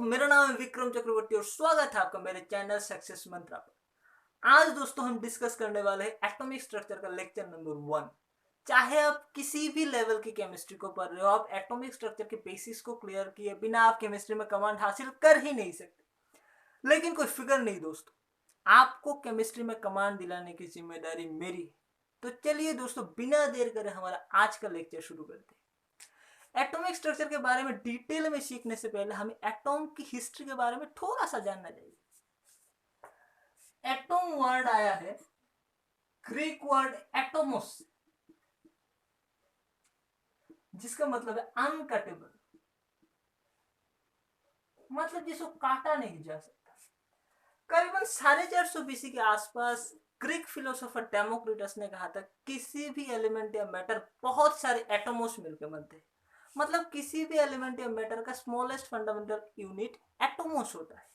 मेरा नाम है विक्रम चक्रवर्ती और स्वागत है आपका मेरे चैनल सक्सेस मंत्रा पर। आज दोस्तों हम डिस्कस करने वाले हैं एटॉमिक स्ट्रक्चर का लेक्चर नंबर 1। चाहे आप किसी भी लेवल की केमिस्ट्री को पढ़ रहे हो, आप एटॉमिक स्ट्रक्चर के बेसिस को क्लियर किए बिना आप केमिस्ट्री में कमांड हासिल कर ही नहीं सकते। लेकिन कोई फिक्र नहीं दोस्तों, आपको केमिस्ट्री में कमांड दिलाने की जिम्मेदारी मेरी है। तो चलिए दोस्तों, बिना देर करे हमारा आज का लेक्चर शुरू करते हैं। एटॉमिक स्ट्रक्चर के बारे में डिटेल में सीखने से पहले हमें एटॉम की हिस्ट्री के बारे में थोड़ा सा जानना चाहिए। एटॉम वर्ड आया है ग्रीक वर्ड एटोमोस, जिसका मतलब है अनकटेबल, मतलब जिसको काटा नहीं जा सकता। करीबन 450 बीसी के आसपास ग्रीक फिलोसोफर डेमोक्रिटस ने कहा था किसी भी एलिमेंट या मैटर बहुत सारे एटोमोस मिलकर बनते हैं। मतलब किसी भी एलिमेंट या मैटर का स्मॉलेस्ट फंडामेंटल यूनिट एटोमोस होता है।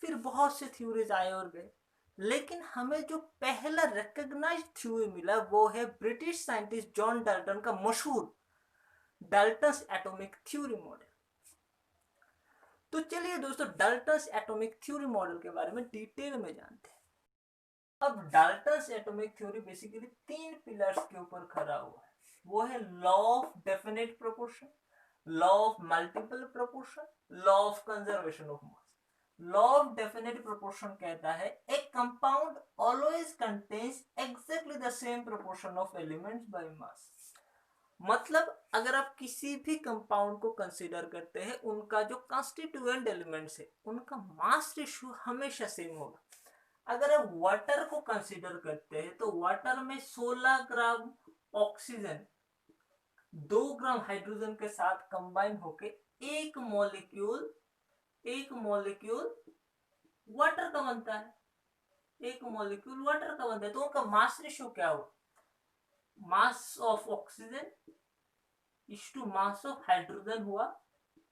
फिर बहुत से थ्योरीज आए और गए, लेकिन हमें जो पहला रिकॉग्नाइज्ड थ्योरी मिला वो है ब्रिटिश साइंटिस्ट जॉन डाल्टन का मशहूर डाल्टन्स एटॉमिक थ्योरी मॉडल। तो चलिए दोस्तों, डाल्टन्स एटॉमिक थ्योरी मॉडल के बारे में डिटेल में जानते हैं। अब Dalton's atomic theory basically 3 pillars के ऊपर खड़ा हुआ है। वो है law of definite proportion, law of multiple proportion, law of conservation of mass. Law of definite proportion कहता है ए compound always contains exactly the same proportion of elements by mass. मतलब अगर आप किसी भी कंपाउंड को कंसीडर करते हैं, उनका जो कंस्टिट्यूएंट एलिमेंट्स है उनका मास रेशियो हमेशा सेम होगा। अगर आप वाटर को कंसीडर करते हैं तो वाटर में 16 ग्राम ऑक्सीजन 2 ग्राम हाइड्रोजन के साथ कंबाइन होके एक मॉलिक्यूल वाटर का बनता है। एक मॉलिक्यूल वाटर का बनता है, तो उनका मास रेशियो क्या होगा? Mass of oxygen is to mass of hydrogen हुआ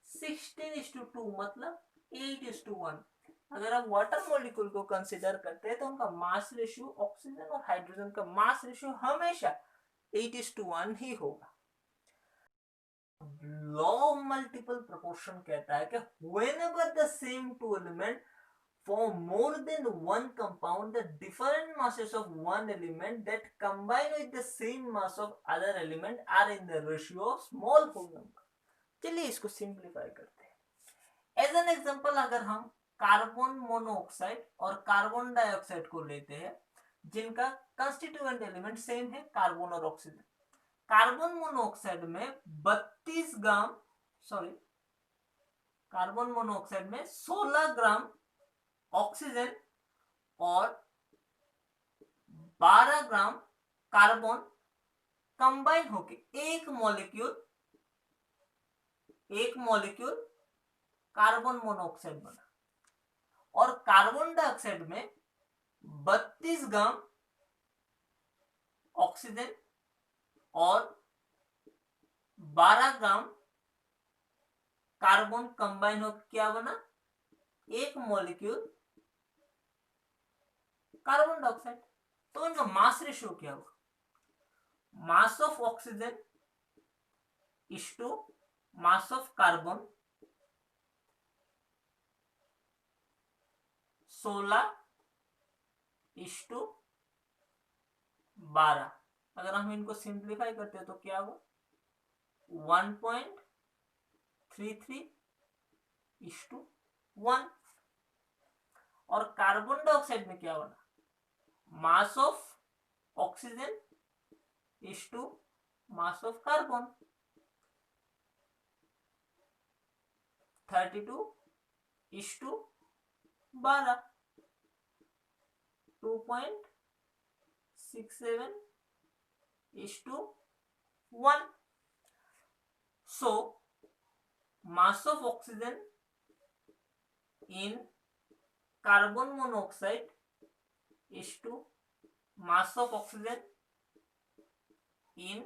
16:2, मतलब 8:1। अगर आप वाटर मॉलिक्यूल को कंसीडर करते हैं तो उनका मास रेशियो ऑक्सीजन और हाइड्रोजन का मास रेशियो हमेशा 8:1 ही होगा। लॉ ऑफ मल्टीपल प्रोपोर्शन कहता है कि whenever the same two element form more than one compound, the different masses of one element that combine with the same mass of other element are in the ratio of small whole number। चलिए इसको simplify करते हैं। As an example, अगर हम carbon monoxide और carbon dioxide को लेते हैं, जिनका कंस्टिट्यूएंट एलिमेंट सेम है, कार्बन और ऑक्सीजन। कार्बन मोनोऑक्साइड में 32 ग्राम कार्बन मोनोऑक्साइड में 16 ग्राम ऑक्सीजन और 12 ग्राम कार्बन कंबाइन होके एक मॉलिक्यूल कार्बन मोनोऑक्साइड बना। और कार्बन डाइऑक्साइड में 32 ग्राम ऑक्सीजन और 12 ग्राम कार्बन कंबाइन होकर क्या बना? एक मॉलिक्यूल कार्बन डाइऑक्साइड। तो इनका मास रेशियो क्या होगा? Mass of oxygen is to mass of carbon 16:12। अगर हम इनको सिंप्लीफाई करते हैं तो क्या होगा? 1.33:1। और कार्बन डाइऑक्साइड में क्या बना? Mass of oxygen is to mass of carbon 32:12, 2.67:1। So mass of oxygen in carbon monoxide is to mass of oxygen in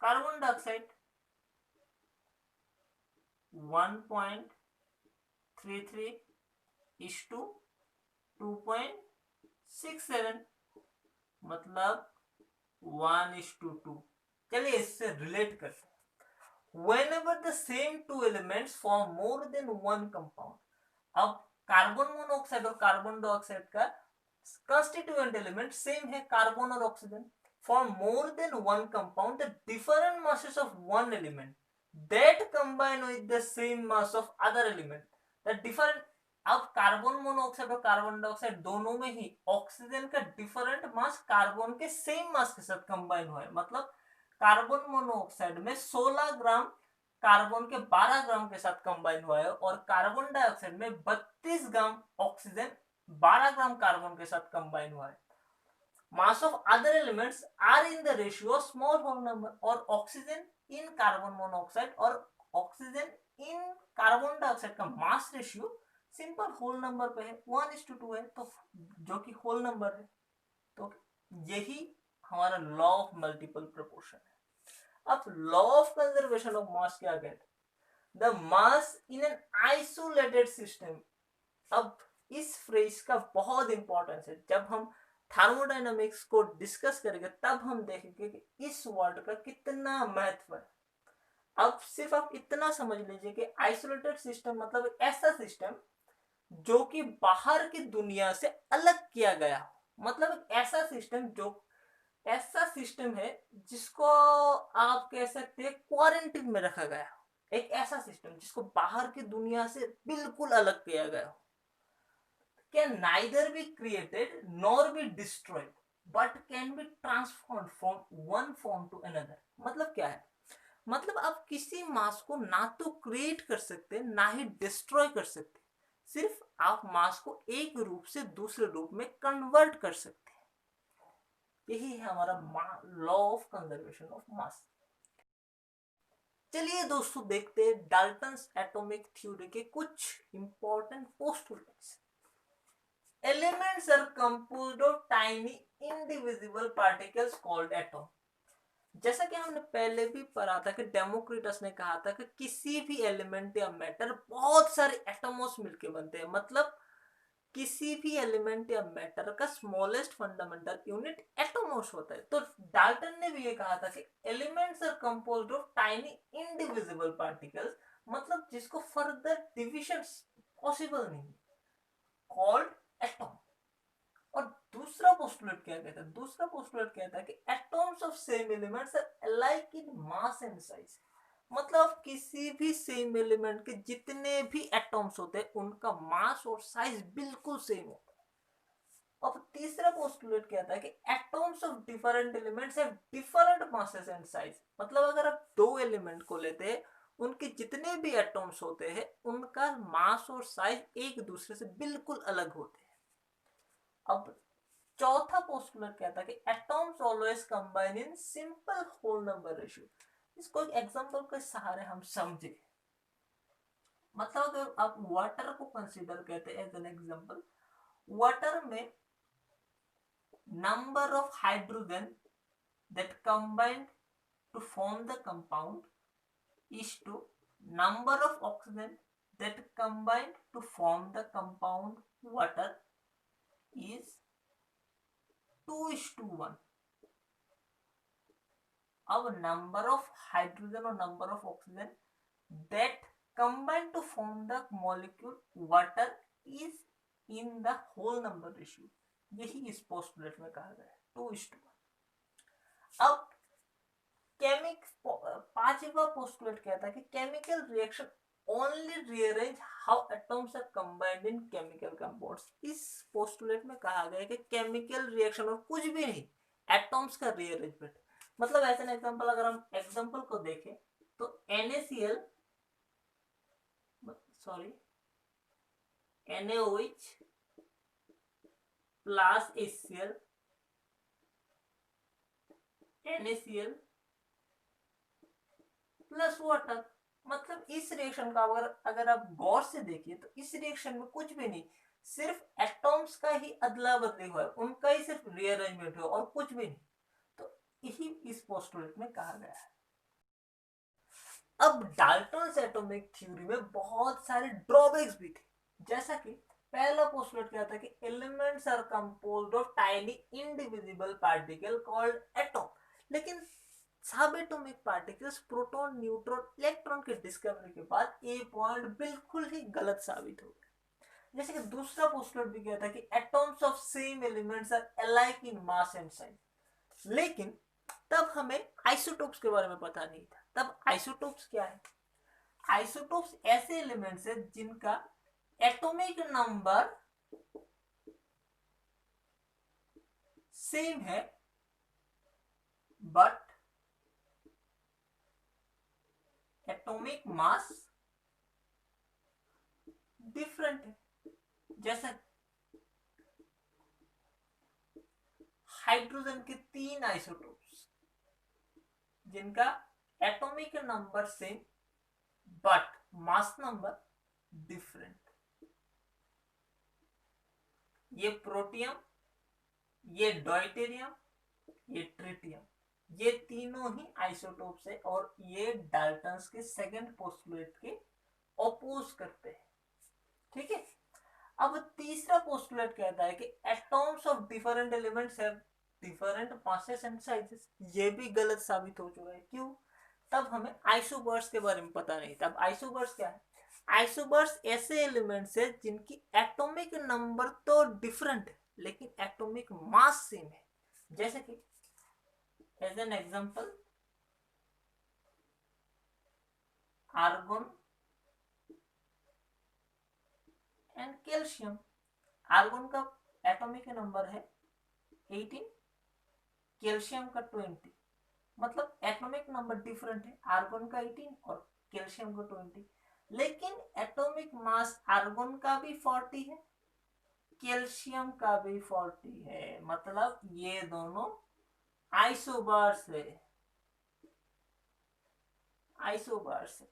carbon dioxide 1.33:2.67, मतलब 1:2। चलिए इससे रिलेट करते हैं। whenever the same two elements form more than one compound. अब carbon monoxide और carbon dioxide का constituent element same है, carbon और oxygen, form more than one compound, the different masses of one element that combine with the same mass of other element, the different. अब carbon monoxide और carbon dioxide दोनों में ही oxygen का different mass carbon के same mass के साथ combine हुआ है, मतलब कार्बन मोनोऑक्साइड में 16 ग्राम कार्बन के 12 ग्राम के साथ कंबाइन हुआ है, और कार्बन डाइऑक्साइड में 32 ग्राम ऑक्सीजन 12 ग्राम कार्बन के साथ कंबाइन हुआ है. Mass of other elements are in the ratio small whole number, और ऑक्सीजन इन कार्बन मोनोऑक्साइड और ऑक्सीजन इन कार्बन डाइऑक्साइड का mass ratio simple whole number पे है, 1:2 है, तो जो कि होल नंबर है. तो यही हमारा लॉ ऑफ मल्टीपल प्रोपोर्शन है. अब law of conservation of mass क्या कहते हैं? The mass in an isolated system. अब इस फ्रेज का बहुत इंपॉर्टेंस है, जब हम थर्मोडायनामिक्स को डिस्कस करेंगे तब हम देखेंगे कि इस वर्ड का कितना महत्व है. अब सिर्फ आप इतना समझ लीजिए कि आइसोलेटेड सिस्टम मतलब ऐसा सिस्टम जो कि बाहर की दुनिया से अलग किया गया, मतलब ऐसा सिस्टम जो ऐसा सिस्टम है जिसको आप कह सकते हैं क्वारंटीन में रखा गया, एक ऐसा सिस्टम जिसको बाहर की दुनिया से बिल्कुल अलग किया गया, can neither be created nor be destroyed but can be transformed from one form to another. मतलब क्या है? मतलब आप किसी मास को ना तो क्रिएट कर सकते ना ही डिस्ट्रॉय कर सकते, सिर्फ आप मास को एक रूप से दूसरे रूप में कन्वर्ट कर सकते हैं. यही है हमारा law of conservation of mass. चलिए दोस्तों देखते हैं डाल्टन्स एटॉमिक थ्योरी के कुछ important postulates. Elements are composed of tiny indivisible particles called atom. जैसा कि हमने पहले भी पढ़ा था कि डेमोक्रिटस ने कहा था कि किसी भी एलिमेंट या मैटर बहुत सारे एटमोस मिलके बनते हैं, मतलब किसी भी एलिमेंट या मैटर का स्मॉलेस्ट फंडामेंटल यूनिट एटमोस होता है. तो डाल्टन ने भी ये कहा था कि elements are composed of tiny indivisible particles, मतलब जिसको फर्दर डिविजन पॉसिबल नहीं, कॉल्ड एटम. और दूसरा पोस्टुलेट क्या कहता है? दूसरा पोस्टुलेट कहता है कि atoms of same elements are alike in mass and size, मतलब किसी भी सेम एलिमेंट के जितने भी एटम्स होते हैं उनका मास और साइज बिल्कुल सेम होता है. अब तीसरा पोस्टुलेट कहता है कि atoms of different elements have different masses and size, मतलब अगर आप दो एलिमेंट को लेते हैं उनके जितने भी एटम्स होते हैं उनका मास और साइज एक दूसरे से बिल्कुल अलग होते हैं. अब चौथा पोस्टुलेट कहता है कि atoms always combine in simple whole number ratio. इसको एक एग्जांपल के सहारे हम समझे, मतलब अगर आप वाटर को कंसीडर करते हैं एज एन एग्जांपल, वाटर में number of hydrogen that combined to form the compound is to number of oxygen that combined to form the compound water is 2:1. अब number of hydrogen or number of oxygen that combine to form the molecule water is in the whole number ratio. यही इस postulate में कहा गया है 2:1. अब पांचवा postulate कहता है कि chemical reaction only rearrange how atoms are combined in chemical compounds. इस पोस्टुलेट में कहा गया है कि केमिकल रिएक्शन और कुछ भी नहीं, एटम्स का रीअरेंजमेंट. मतलब ऐसे ना एग्जांपल, अगर हम एग्जांपल को देखें तो NaCl sorry NaOH plus HCl NaCl plus water. मतलब इस रिएक्शन का अगर आप गौर से देखिए तो इस रिएक्शन में कुछ भी नहीं, सिर्फ एटम्स का ही अदला बदली हुआ है, उनका ही सिर्फ रीअरेंजमेंट हुआ और कुछ भी नहीं. तो यही इस पोस्टुलेट में कहा गया है. अब डाल्टन्स एटॉमिक थ्योरी में बहुत सारे ड्रॉबैक्स भी थे, जैसा कि पहला पोस्टुलेट क्या था कि elements are composed of tiny indivisible particle called atom. लेकिन subatomic particles proton neutron electron के डिस्कवरी के बाद ये पॉइंट बिल्कुल ही गलत साबित हो गया। जैसे कि दूसरा पोस्टुलेट भी किया था कि atoms of same elements are alike in mass and size, लेकिन तब हमें आइसोटोप्स के बारे में पता नहीं था। तब आइसोटोप्स क्या है? आइसोटोप्स ऐसे एलिमेंट्स है जिनका एटॉमिक नंबर सेम है बट एटॉमिक मास डिफरेंट है। जैसा हाइड्रोजन के 3 आइसोटोप्स जिनका atomic number same but mass number different. ये प्रोटियम, ये डॉयटेरियम, ये ट्रिटियम, ये तीनों ही आइसोटोप्स है और ये डाल्टन्स के सेकंड पोस्टुलेट के अपोज करते हैं। ठीक है, अब तीसरा पोस्टुलेट कहता है कि atoms of different elements have different masses and sizes. ये भी गलत साबित हो चुका है। क्यों? तब हमें आइसोबर्स के बारे में पता नहीं। तब आइसोबर्स क्या है? आइसोबर्स ऐसे एलिमेंट्स है जिनकी एटॉमिक नंबर तो डिफरेंट है लेकिन एटॉमिक मास सेम है। जैसे कि as an example argon and calcium. Argon का एटॉमिक नंबर है 18, कैल्शियम का 20, मतलब एटॉमिक नंबर डिफरेंट है। आर्गन का 18 और कैल्शियम का 20, लेकिन एटॉमिक मास आर्गन का भी 40 है, कैल्शियम का भी 40 है, मतलब ये दोनों आइसोबर्स है। आइसोबर्स है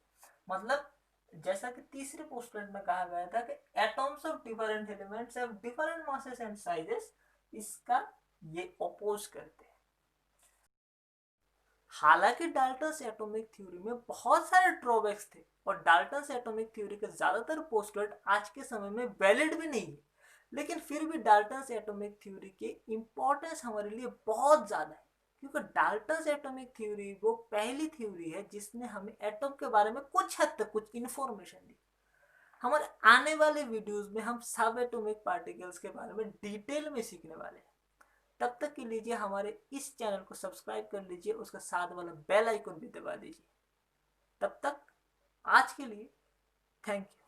मतलब जैसा कि तीसरे पोस्टुलेट में कहा गया था कि atoms of different elements have different masses and sizes, इसका ये अपोज करते हैं। हालांकि डाल्टन्स एटॉमिक थ्योरी में बहुत सारे ड्रॉबैक्स थे और डाल्टन्स एटॉमिक थ्योरी के ज्यादातर पोस्टुलेट आज के समय में वैलिड भी नहीं है, लेकिन फिर भी डाल्टन्स एटॉमिक थ्योरी के इंपॉर्टेंस हमारे लिए बहुत ज्यादा है क्योंकि डाल्टन्स एटॉमिक थ्योरी वो पहली थ्योरी है जिसने हमें एटॉम के बारे में कुछ हद तक कुछ इंफॉर्मेशन दी। हमारे आने वाले वीडियोस में हम सब एटॉमिक पार्टिकल्स के बारे में डिटेल में सीखने वाले हैं। तब तक के लीजिए हमारे इस चैनल को सब्सक्राइब कर लीजिए, उसका साथ वाला बेल आइकन भी दबा दीजिए। तब तक आज के लिए थैंक यू।